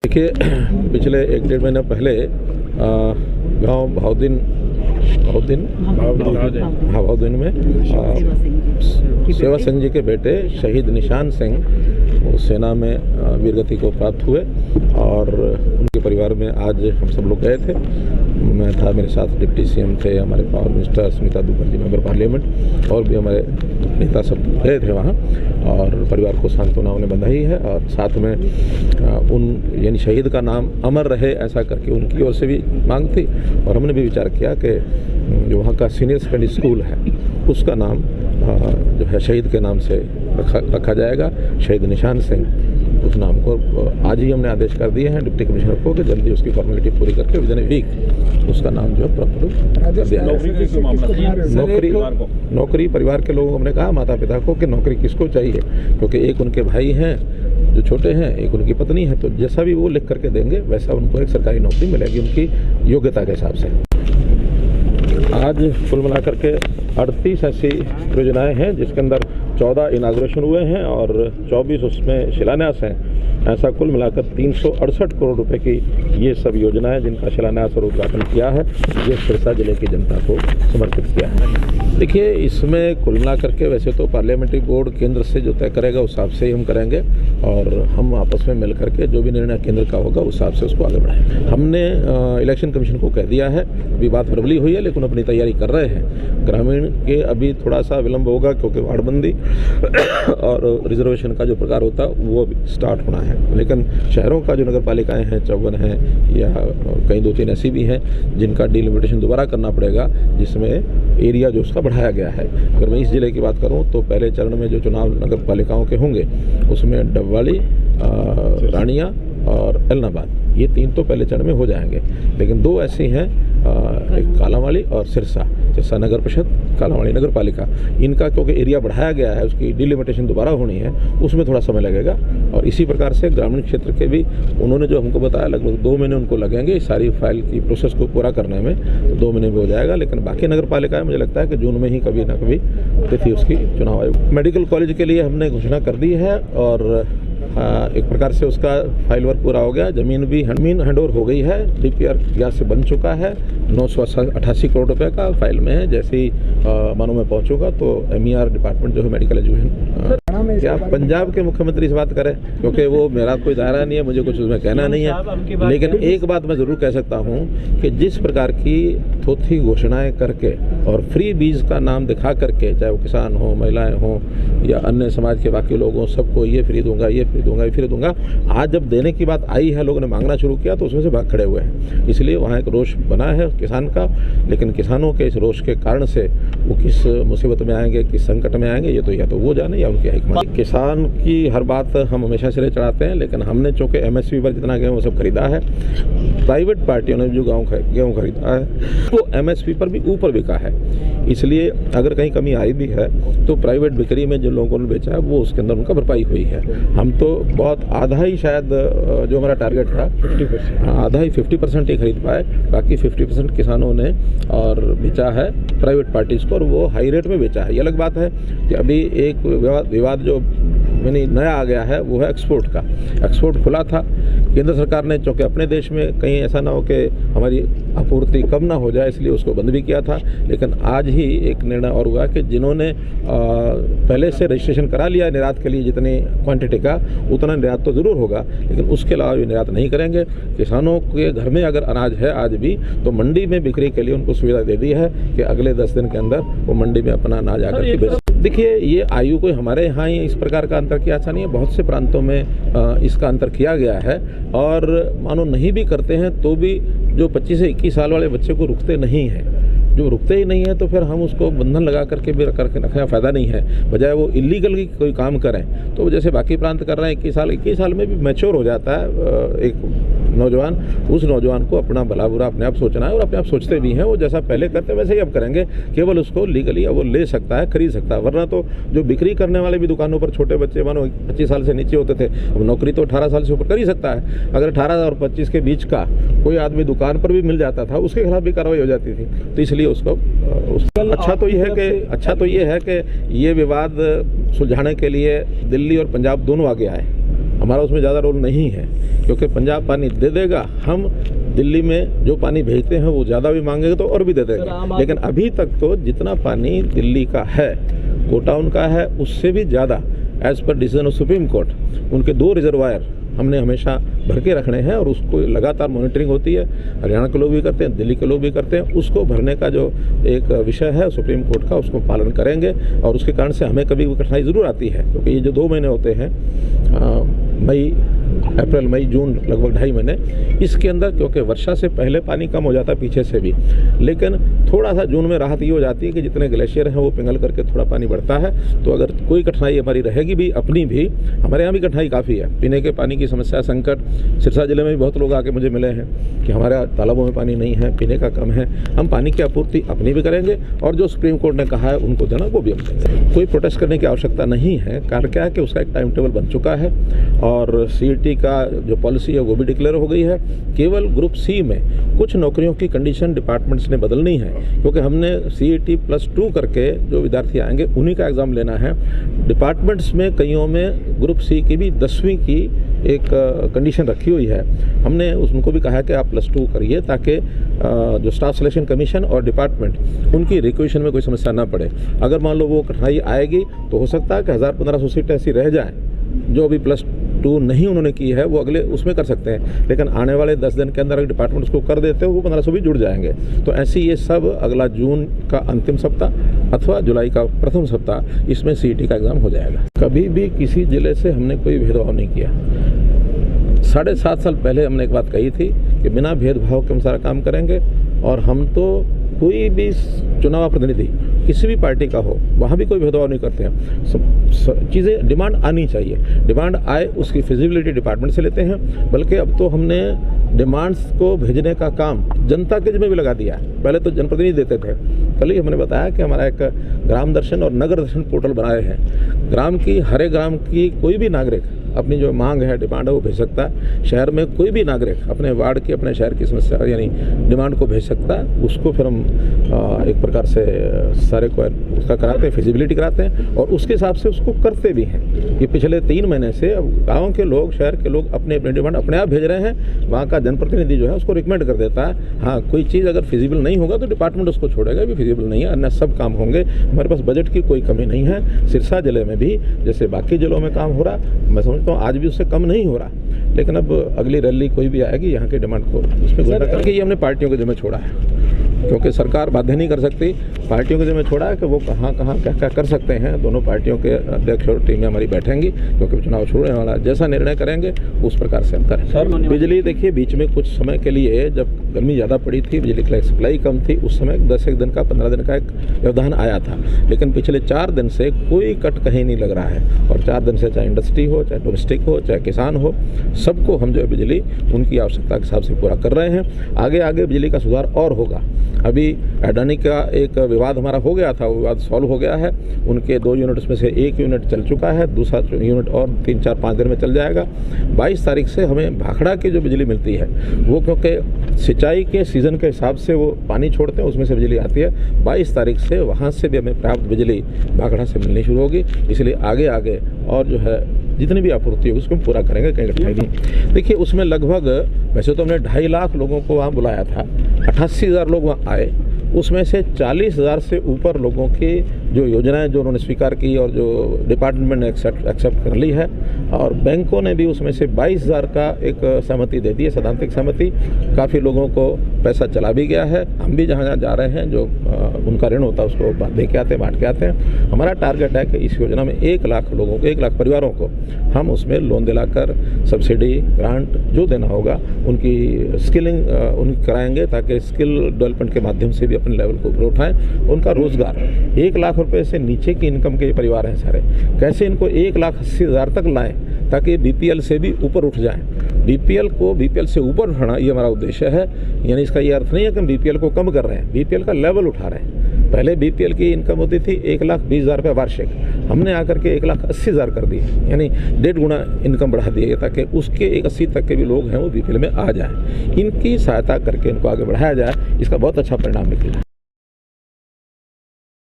देखिए, पिछले 1-1.5 महीने पहले गांव भावदीन में सेवा सिंह जी के बेटे शहीद निशान सिंह सेना में वीरगति को प्राप्त हुए और उनके परिवार में आज हम सब लोग गए थे। मैं था, मेरे साथ डिप्टी सीएम थे, हमारे power minister Smita Dubey ji, member parliament, और भी हमारे नेता सब गए थे वहाँ और परिवार को सांत्वना उन्हें बंधाई है और साथ में उन यानी शहीद का नाम अमर रहे ऐसा करके उनकी ओर से भी मांग थी। और हमने भी विचार किया कि जो वहाँ का सीनियर सेकेंडरी स्कूल है उसका नाम जो है शहीद के नाम से रखा जाएगा, शहीद निशान सिंह उस नाम को। आज ही हमने आदेश कर दिए हैं डिप्टी कमिश्नर को कि जल्दी उसकी फॉर्मेलिटी पूरी करके विदिन ए वीक उसका नाम जो है प्रॉपर कर दिया जाए। नौकरी परिवार के लोगों हमने कहा, माता पिता को, कि नौकरी किसको चाहिए, क्योंकि एक उनके भाई हैं जो छोटे हैं, एक उनकी पत्नी है, तो जैसा भी वो लिख करके देंगे वैसा उनको एक सरकारी नौकरी मिलेगी उनकी योग्यता के हिसाब से। आज कुल मिलाकर के 38 ऐसी योजनाएं हैं जिसके अंदर 14 इनाग्रेशन हुए हैं और 24 उसमें शिलान्यास हैं। ऐसा कुल मिलाकर 368 करोड़ रुपए की ये सब योजनाएं जिनका शिलान्यास और उद्घाटन किया है, ये सिरसा जिले की जनता को समर्पित किया है। देखिए, इसमें कुल मिलाकर के वैसे तो पार्लियामेंट्री बोर्ड केंद्र से जो तय करेगा उस हिसाब से ही हम करेंगे और हम आपस में मिल करके जो भी निर्णय केंद्र का होगा उस हिसाब से उसको आगे बढ़ाएंगे। हमने इलेक्शन कमीशन को कह दिया है, अभी बात वर्बली हुई है लेकिन अपनी तैयारी कर रहे हैं। ग्रामीण के अभी थोड़ा सा विलम्ब होगा क्योंकि वार्डबंदी और रिजर्वेशन का जो प्रकार होता है वो अभी स्टार्ट होना है, लेकिन शहरों का जो नगर पालिकाएँ हैं 54 हैं या कहीं 2-3 ऐसी भी हैं जिनका डिलिमिटेशन दोबारा करना पड़ेगा, जिसमें एरिया जो उसका बढ़ाया गया है। अगर मैं इस जिले की बात करूं तो पहले चरण में जो चुनाव नगर पालिकाओं के होंगे उसमें डबवाली, रानिया और एलनाबाद, ये 3 तो पहले चरण में हो जाएंगे, लेकिन 2 ऐसी हैं, एक कालांवाली और सिरसा नगर परिषद, कालांवाली नगर पालिका, इनका क्योंकि एरिया बढ़ाया गया है उसकी डिलिमिटेशन दोबारा होनी है, उसमें थोड़ा समय लगेगा। और इसी प्रकार से ग्रामीण क्षेत्र के भी उन्होंने जो हमको बताया लगभग 2 महीने उनको लगेंगे इस सारी फाइल की प्रोसेस को पूरा करने में, तो 2 महीने में हो जाएगा। लेकिन बाकी नगर पालिकाएँ मुझे लगता है कि जून में ही कभी ना कभी तिथि उसकी चुनाव आयोग। मेडिकल कॉलेज के लिए हमने घोषणा कर दी है और एक प्रकार से उसका फाइल वर्क पूरा हो गया, जमीन भी हैंडओवर हो गई है, DPR या से बन चुका है, 988 करोड़ रुपए का फाइल में है। जैसे ही मानो मैं पहुंचूंगा तो MER डिपार्टमेंट जो है मेडिकल एजुकेशन, क्या पंजाब के मुख्यमंत्री से बात करें, क्योंकि वो मेरा कोई दायरा नहीं है, मुझे कुछ उसमें कहना नहीं है। लेकिन एक बात मैं ज़रूर कह सकता हूँ कि जिस प्रकार की थोथी घोषणाएँ करके और फ्री बीज का नाम दिखा करके, चाहे वो किसान हो, महिलाएँ हों या अन्य समाज के बाकी लोगों, सबको ये फ्री दूंगा, ये फ्री दूंगा, ये फ्री दूंगा, आज जब देने की बात आई है, लोगों ने मांगना शुरू किया तो उसमें से भाग खड़े हुए हैं। इसलिए वहाँ एक रोष बना है किसान का, लेकिन किसानों के इस रोष के कारण से वो किस मुसीबत में आएंगे, किस संकट में आएंगे, ये तो या तो वो जाने या उनकी हाईकमान। किसान की हर बात हम हमेशा सिरे चढ़ाते हैं, लेकिन हमने चूँकि MSP पर जितना गेहूँ वो सब खरीदा है, प्राइवेट पार्टियों ने जो गेहूँ खरीदा है वो MSP पर भी ऊपर बिका है। इसलिए अगर कहीं कमी आई भी है तो प्राइवेट बिक्री में जिन लोगों ने बेचा है वो उसके अंदर उनका भरपाई हुई है। हम तो बहुत आधा ही शायद जो हमारा टारगेट था 50%, आधा ही 50% ही खरीद पाए, बाकी 50% किसानों ने और बेचा है प्राइवेट पार्टीज़ को, और वो हाई रेट में बेचा है। ये अलग बात है कि अभी एक विवाद जो नया आ गया है वो है एक्सपोर्ट का। एक्सपोर्ट खुला था, केंद्र सरकार ने चूँकि अपने देश में कहीं ऐसा ना हो कि हमारी आपूर्ति कम ना हो जाए इसलिए उसको बंद भी किया था। लेकिन आज ही एक निर्णय और हुआ कि जिन्होंने पहले से रजिस्ट्रेशन करा लिया निर्यात के लिए जितनी क्वांटिटी का, उतना निर्यात तो ज़रूर होगा, लेकिन उसके अलावा भी निर्यात नहीं करेंगे। किसानों के घर में अगर अनाज है आज भी तो मंडी में बिक्री के लिए उनको सुविधा दे दी है कि अगले 10 दिन के अंदर वो मंडी में अपना अनाज आकर के बेच। देखिए, ये आयु कोई हमारे यहाँ ही इस प्रकार का अंतर किया अच्छा नहीं है, बहुत से प्रांतों में इसका अंतर किया गया है। और मानो नहीं भी करते हैं तो भी जो 25 से 21 साल वाले बच्चे को रुकते नहीं हैं, जो रुकते ही नहीं है तो फिर हम उसको बंधन लगा करके भी करके रखने का फ़ायदा नहीं है। बजाय वो इलीगल की कोई काम करें तो जैसे बाकी प्रांत कर रहे हैं, 21 साल में भी मैच्योर हो जाता है एक नौजवान। उस नौजवान को अपना भला बुरा अपने आप सोचना है और अपने आप सोचते भी हैं, वो जैसा पहले करते वैसे ही अब करेंगे, केवल उसको लीगली वो ले सकता है, खरीद सकता है। वरना तो जो बिक्री करने वाले भी दुकानों पर छोटे बच्चे मानो 25 साल से नीचे होते थे, अब नौकरी तो 18 साल से ऊपर कर ही सकता है। अगर 18 और 25 के बीच का कोई आदमी दुकान पर भी मिल जाता था, उसके खिलाफ भी कार्रवाई हो जाती थी। तो इसलिए उसको अच्छा तो ये है कि ये विवाद सुलझाने के लिए दिल्ली और पंजाब दोनों आगे आए हमारा उसमें ज़्यादा रोल नहीं है, क्योंकि पंजाब पानी दे देगा, हम दिल्ली में जो पानी भेजते हैं वो ज़्यादा भी मांगेंगे तो और भी दे देंगे। लेकिन अभी तक तो जितना पानी दिल्ली का है, कोटा उनका है, उससे भी ज़्यादा as per decision of supreme court उनके 2 रिजर्वायर हमने हमेशा भर के रखने हैं और उसको लगातार मॉनिटरिंग होती है। हरियाणा के लोग भी करते हैं, दिल्ली के लोग भी करते हैं। उसको भरने का जो एक विषय है सुप्रीम कोर्ट का, उसको पालन करेंगे और उसके कारण से हमें कभी कठिनाई ज़रूर आती है, क्योंकि ये जो 2 महीने होते हैं, अप्रैल मई जून, लगभग 2.5 महीने, इसके अंदर क्योंकि वर्षा से पहले पानी कम हो जाता है पीछे से भी, लेकिन थोड़ा सा जून में राहत ये हो जाती है कि जितने ग्लेशियर हैं वो पिघल करके थोड़ा पानी बढ़ता है। तो अगर कोई कठिनाई हमारी रहेगी भी, अपनी भी, हमारे यहाँ भी कठिनाई काफ़ी है। पीने के पानी की समस्या, संकट, सिरसा जिले में भी बहुत लोग आके मुझे मिले हैं कि हमारे तालाबों में पानी नहीं है, पीने का कम है। हम पानी की आपूर्ति अपनी भी करेंगे और जो सुप्रीम कोर्ट ने कहा है उनको देना वो भी हम देंगे। कोई प्रोटेस्ट करने की आवश्यकता नहीं है। कारण क्या है कि उसका एक टाइम टेबल बन चुका है और CET का जो पॉलिसी है वो भी डिक्लेयर हो गई है। केवल ग्रुप C में कुछ नौकरियों की कंडीशन डिपार्टमेंट्स ने बदलनी है, क्योंकि हमने CET +2 करके जो विद्यार्थी आएंगे उन्हीं का एग्ज़ाम लेना है। डिपार्टमेंट्स में कईयों में ग्रुप C की भी 10वीं की एक कंडीशन रखी हुई है। हमने उनको भी कहा है कि आप +2 करिए, ताकि जो स्टाफ सिलेक्शन कमीशन और डिपार्टमेंट उनकी रिक्वेशन में कोई समस्या ना पड़े। अगर मान लो वो कठिनाई आएगी तो हो सकता है कि 1000-1500 सीटें ऐसी रह जाएँ जो अभी +2 नहीं उन्होंने की है, वो अगले उसमें कर सकते हैं। लेकिन आने वाले 10 दिन के अंदर अगर डिपार्टमेंट उसको कर देते हो, वो 1500 भी जुड़ जाएंगे। तो ऐसे ये सब अगला जून का अंतिम सप्ताह अथवा जुलाई का प्रथम सप्ताह इसमें CET का एग्ज़ाम हो जाएगा। कभी भी किसी ज़िले से हमने कोई भेदभाव नहीं किया। 7.5 साल पहले हमने एक बात कही थी कि बिना भेदभाव के हम सारा काम करेंगे, और हम तो कोई भी चुनाव प्रतिनिधि किसी भी पार्टी का हो, वहाँ भी कोई भेदभाव नहीं करते हैं। चीज़ें डिमांड आनी चाहिए, डिमांड आए उसकी फिजिबिलिटी डिपार्टमेंट से लेते हैं। बल्कि अब तो हमने डिमांड्स को भेजने का काम जनता के जिम्मे भी लगा दिया है। पहले तो जनप्रतिनिधि देते थे। कल ही हमने बताया कि हमारा एक ग्राम दर्शन और नगर दर्शन पोर्टल बनाए हैं। ग्राम की, हर एक ग्राम की कोई भी नागरिक अपनी जो मांग है, डिमांड है, वो भेज सकता है। शहर में कोई भी नागरिक अपने वार्ड की, अपने शहर की समस्या यानी डिमांड को भेज सकता है। उसको फिर हम एक प्रकार से सारे को उसका कराते हैं, फिजिबिलिटी कराते हैं और उसके हिसाब से उसको करते भी हैं। ये पिछले 3 महीने से अब गाँव के लोग, शहर के लोग अपने अपने डिमांड अपने आप भेज रहे हैं। वहाँ का जनप्रतिनिधि जो है उसको रिकमेंड कर देता है। हाँ, कोई चीज़ अगर फिजिबल नहीं होगा तो डिपार्टमेंट उसको छोड़ेगा, भी फिजिबल नहीं है, अन्य सब काम होंगे। हमारे पास बजट की कोई कमी नहीं है। सिरसा जिले में भी जैसे बाकी जिलों में काम हो रहा, मैं समझता हूँ आज भी उससे कम नहीं हो रहा। लेकिन अब अगली रैली कोई भी आएगी, यहाँ के डिमांड को उसमें गुना करके ये हमने पार्टियों के जिम्मे छोड़ा है, क्योंकि सरकार बाध्य नहीं कर सकती। पार्टियों के जिम्मे छोड़ा है कि वो कहाँ क्या कर सकते हैं। दोनों पार्टियों के अध्यक्ष और टीमें हमारी बैठेंगी, क्योंकि चुनाव छोड़ने वाला, जैसा निर्णय करेंगे उस प्रकार से हम करें। सर, बिजली देखिए, बीच में कुछ समय के लिए जब गर्मी ज़्यादा पड़ी थी, बिजली की सप्लाई कम थी, उस समय 10 दिन का 15 दिन का एक व्यवधान आया था। लेकिन पिछले 4 दिन से कोई कट कहीं नहीं लग रहा है। और 4 दिन से चाहे इंडस्ट्री हो, चाहे डोमेस्टिक हो, चाहे किसान हो, सबको हम जो है बिजली उनकी आवश्यकता के हिसाब से पूरा कर रहे हैं। आगे बिजली का सुधार और होगा। अभी अडानी का एक विवाद हमारा हो गया था, वो विवाद सॉल्व हो गया है। उनके 2 यूनिट्स में से 1 यूनिट चल चुका है, दूसरा यूनिट और 3-4-5 दिन में चल जाएगा। 22 तारीख से हमें भाखड़ा की जो बिजली मिलती है वो, क्योंकि सिंचाई के सीज़न के हिसाब से वो पानी छोड़ते हैं, उसमें से बिजली आती है। 22 तारीख से वहाँ से भी हमें प्राप्त बिजली भाखड़ा से मिलनी शुरू होगी। इसलिए आगे और जो है जितनी भी आपूर्ति होगी उसको हम पूरा करेंगे, कहीं कठिनाई नहीं। देखिए, उसमें लगभग, वैसे तो हमने 2.5 लाख लोगों को वहाँ बुलाया था, 88,000 लोग वहाँ आए। उसमें से 40,000 से ऊपर लोगों की जो योजनाएं जो उन्होंने स्वीकार की और जो डिपार्टमेंट ने एक्सेप्ट कर ली है, और बैंकों ने भी उसमें से 22,000 का एक सहमति दे दी है, सैद्धांतिक सहमति। काफ़ी लोगों को पैसा चला भी गया है। हम भी जहाँ जा रहे हैं, जो उनका ऋण होता है उसको दे के आते हैं, बांट के आते हैं। हमारा टारगेट है कि इस योजना में 1 लाख लोगों को, 1 लाख परिवारों को हम उसमें लोन दिलाकर, सब्सिडी, ग्रांट जो देना होगा, उनकी स्किलिंग उनकी कराएंगे, ताकि स्किल डेवलपमेंट के माध्यम से भी अपने लेवल को ऊपर उठाएं। उनका रोजगार, 1 लाख रुपए से नीचे की इनकम के परिवार हैं सारे, कैसे इनको 1,80,000 तक लाएं ताकि BPL से भी ऊपर उठ जाएं। BPL से ऊपर उठाना ये हमारा उद्देश्य है। यानी इसका ये अर्थ नहीं है कि हम BPL को कम कर रहे हैं, BPL का लेवल उठा रहे हैं। पहले BPL की इनकम होती थी 1,20,000 रुपये वार्षिक, हमने आकर के 1,80,000 कर दी, यानी 1.5 गुना इनकम बढ़ा दी है, ताकि उसके 1,80 तक के भी लोग हैं वो BPL में आ जाएं। इनकी सहायता करके इनको आगे बढ़ाया जाए, इसका बहुत अच्छा परिणाम निकला।